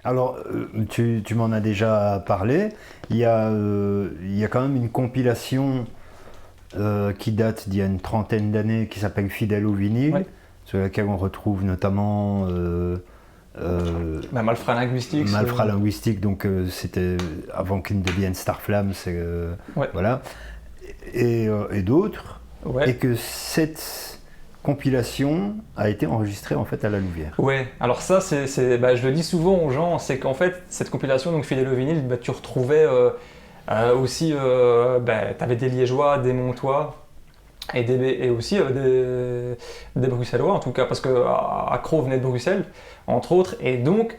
Alors, tu m'en as déjà parlé. Il y a quand même une compilation qui date d'il y a une trentaine d'années qui s'appelle Fidèle au vinyle, Ouais. sur laquelle on retrouve notamment Malfrat linguistique, Malfrat linguistique, donc c'était avant qu'il ne devienne Starflame, c'est ouais. voilà, et d'autres, Ouais. et que cette compilation a été enregistrée en fait à la Louvière. Ouais, alors ça, je le dis souvent aux gens, c'est qu'en fait, cette compilation, donc Fidèle au vinyle, tu retrouvais aussi, t'avais des Liégeois, des Montois, et aussi des Bruxellois, en tout cas, parce que Accro venait de Bruxelles, entre autres, et donc,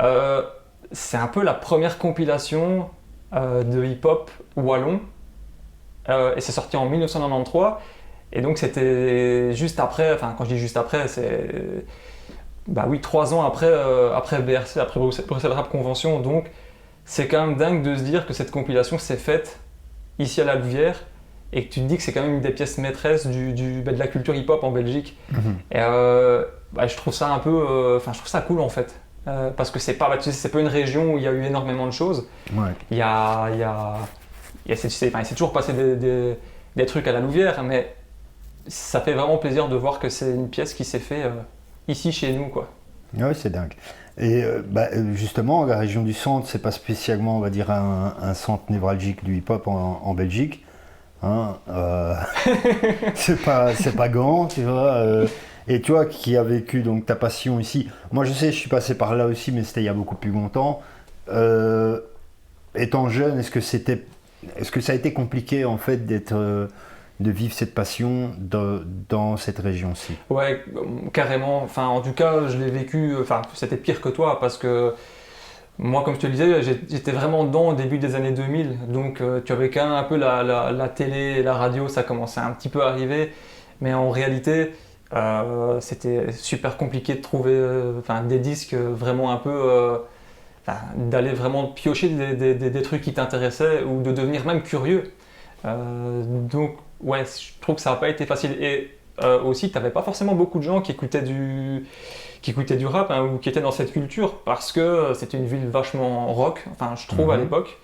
euh, c'est un peu la première compilation de hip-hop wallon, et c'est sorti en 1993, et donc c'était juste après, enfin, quand je dis juste après, c'est bah oui, 3 ans après, après BRC, après Bruxelles Rap Convention, donc c'est quand même dingue de se dire que cette compilation s'est faite ici à la Louvière et que tu te dis que c'est quand même une des pièces maîtresses de la culture hip-hop en Belgique. Et je trouve ça un peu, je trouve ça cool en fait. Parce que tu sais, c'est pas une région où il y a eu énormément de choses. Ouais. Il s'est toujours passé des trucs à la Louvière, mais ça fait vraiment plaisir de voir que c'est une pièce qui s'est faite ici chez nous, quoi. Ouais, c'est dingue. Et justement, la région du centre, c'est pas spécialement, on va dire, un centre névralgique du hip-hop en Belgique. Hein, c'est pas Gand, tu vois. Et toi qui as vécu donc ta passion ici, moi je sais, je suis passé par là aussi, mais c'était il y a beaucoup plus longtemps. Étant jeune, est-ce que ça a été compliqué en fait de vivre cette passion dans cette région-ci? Ouais, carrément. Enfin, en tout cas, je l'ai vécu. Enfin, c'était pire que toi parce que moi, comme je te le disais, j'étais vraiment dedans au début des années 2000. Donc, tu avais quand même un peu la télé et la radio, ça commençait un petit peu à arriver. Mais en réalité, c'était super compliqué de trouver des disques vraiment un peu. D'aller vraiment piocher des trucs qui t'intéressaient ou de devenir même curieux. Donc, ouais, je trouve que ça n'a pas été facile. Et aussi, tu n'avais pas forcément beaucoup de gens qui écoutaient du rap, hein, ou qui étaient dans cette culture parce que c'était une ville vachement rock, enfin, je trouve à l'époque.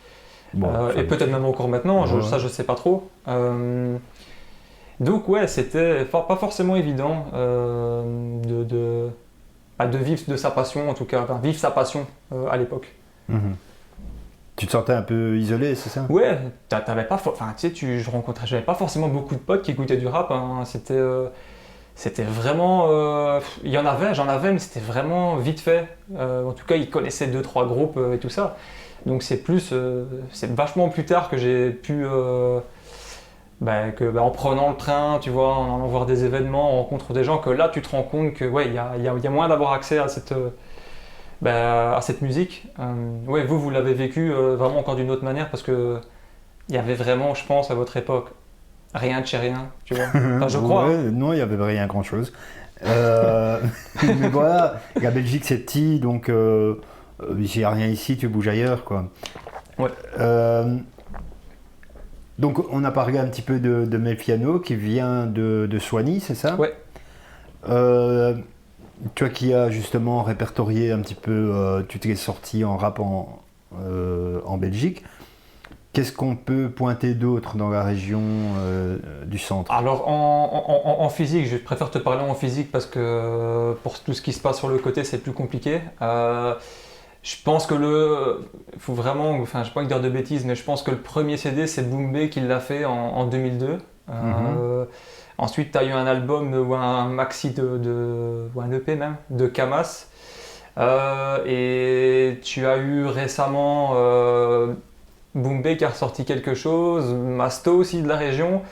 Bon, Et peut-être même encore maintenant, ça je sais pas trop. Donc, ouais, c'était pas forcément évident de vivre de sa passion, en tout cas, enfin, vivre sa passion à l'époque. Mhm. Tu te sentais un peu isolé, c'est ça? Ouais, t'avais pas, enfin, tu sais, j'avais pas forcément beaucoup de potes qui écoutaient du rap, hein. C'était vraiment, j'en avais, mais c'était vraiment vite fait. En tout cas, ils connaissaient 2-3 groupes et tout ça. Donc c'est vachement plus tard que j'ai pu, en prenant le train, tu vois, en allant voir des événements, en rencontrant des gens, que là, tu te rends compte que ouais, il y a moyen d'avoir accès à cette musique. Ouais, vous l'avez vécu vraiment encore d'une autre manière parce que il y avait vraiment, je pense, à votre époque, rien de chez rien, tu vois. Enfin, je crois. Ouais, Hein. non, il n'y avait rien grand-chose. Mais voilà, la Belgique c'est petit, donc s'il n'y a rien ici, tu bouges ailleurs, quoi. Ouais. Donc on a parlé un petit peu de Melpiano qui vient de Soigny, c'est ça? Ouais. Toi qui as justement répertorié un petit peu, tu t'es sorti en rap en Belgique. Qu'est-ce qu'on peut pointer d'autre dans la région du centre? Alors en physique, je préfère te parler en physique parce que pour tout ce qui se passe sur le côté, c'est plus compliqué. Je pense que faut vraiment, enfin, je ne pas dire de bêtises, mais je pense que le premier CD, c'est Boom Bay qui l'a fait en 2002. Ensuite, tu as eu un album ou un maxi ou un EP même, de Kamas. Et tu as eu récemment Boom Bay qui a ressorti quelque chose, Masto aussi de la région,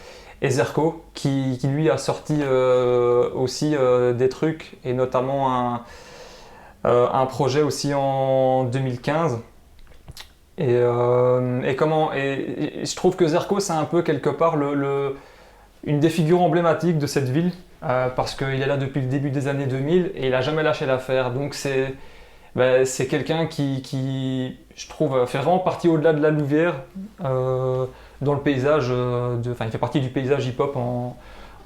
et Zerko qui lui a sorti aussi des trucs, et notamment un projet aussi en 2015. Et je trouve que Zerko, c'est un peu quelque part une des figures emblématiques de cette ville, parce qu'il est là depuis le début des années 2000 et il n'a jamais lâché l'affaire. Donc c'est quelqu'un qui, je trouve, fait vraiment partie au-delà de la Louvière, dans le paysage, il fait partie du paysage hip-hop en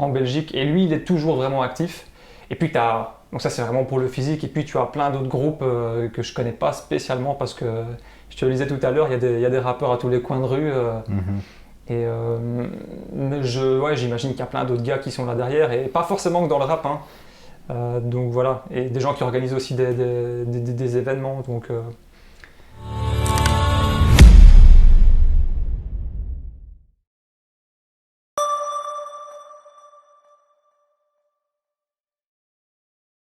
Belgique. Et lui, il est toujours vraiment actif. Et puis tu as Donc ça, c'est vraiment pour le physique. Et puis, tu as plein d'autres groupes que je connais pas spécialement parce que, je te le disais tout à l'heure, il y a des rappeurs à tous les coins de rue. Et mais j'imagine qu'il y a plein d'autres gars qui sont là derrière, et pas forcément que dans le rap. Donc voilà, et des gens qui organisent aussi des événements. Donc